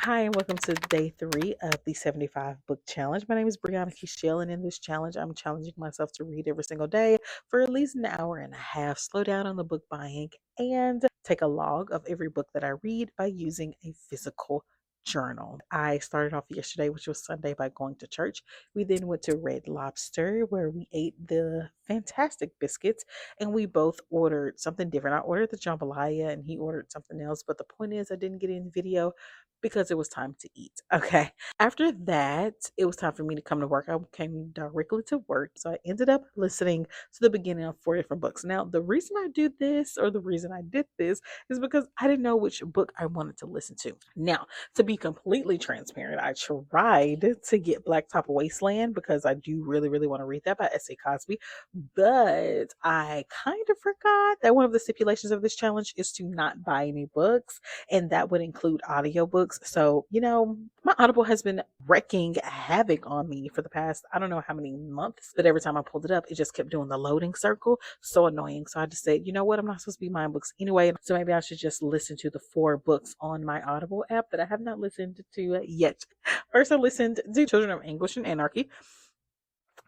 Hi, and welcome to day 3 of the 75 book challenge. My name is Brianna Kishel, and in this challenge, I'm challenging myself to read every single day for at least an hour and a half, slow down on the book buying, and take a log of every book that I read by using a physical journal. I started off yesterday, which was Sunday, by going to church. We then went to Red Lobster, where we ate the fantastic biscuits, and we both ordered something different. I ordered the jambalaya, and he ordered something else, but the point is, I didn't get any video because it was time to eat. Okay. After that, it was time for me to come to work. I came directly to work. So I ended up listening to the beginning of 4 different books. Now, the reason I do this, or the reason I did this, is because I didn't know which book I wanted to listen to. Now, to be completely transparent, I tried to get Blacktop Wasteland because I do really, really want to read that by S.A. Cosby. But I kind of forgot that one of the stipulations of this challenge is to not buy any books, and that would include audiobooks. So, my Audible has been wrecking havoc on me for the past, I don't know how many months, but every time I pulled it up, it just kept doing the loading circle. So annoying. So I just said, you know what? I'm not supposed to be buying books anyway. So maybe I should just listen to the 4 books on my Audible app that I have not listened to yet. First, I listened to Children of Anguish and Anarchy,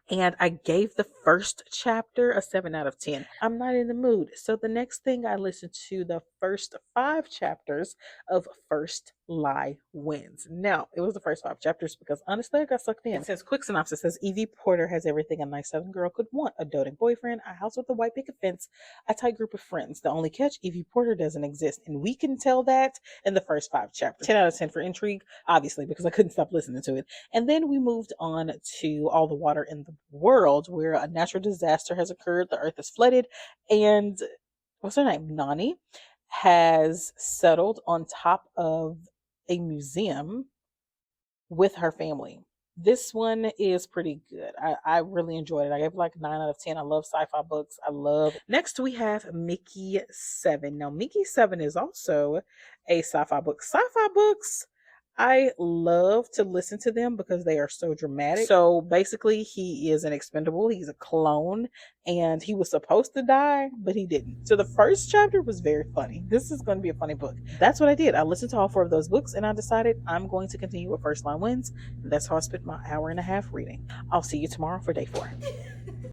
and I gave the first chapter a 7 out of 10. I'm not in the mood. So the next thing, I listened to the first 5 chapters of First Lie Wins. Now, it was the first 5 chapters because honestly, I got sucked in. It says, quick synopsis says, Evie Porter has everything a nice Southern girl could want: a doting boyfriend, a house with a white picket fence, a tight group of friends. The only catch: Evie Porter doesn't exist. And we can tell that in the first 5 chapters. 10 out of 10 for intrigue, obviously, because I couldn't stop listening to it. And then we moved on to All the Water in the World, where a natural disaster has occurred. The earth is flooded, and what's her name? Nani has settled on top of a museum with her family. This one is pretty good. I really enjoyed it. I gave it like 9 out of 10. I love sci-fi books. I love. Next, we have Mickey 7. Now, Mickey 7 is also a sci-fi book. Sci-fi books, I love to listen to them because they are so dramatic. So basically, he is an expendable. He's a clone, and he was supposed to die, but he didn't. So the first chapter was very funny. This is going to be a funny book. That's what I did. I listened to all 4 of those books, and I decided I'm going to continue with First Lie Wins. And that's how I spent my hour and a half reading. I'll see you tomorrow for day 4.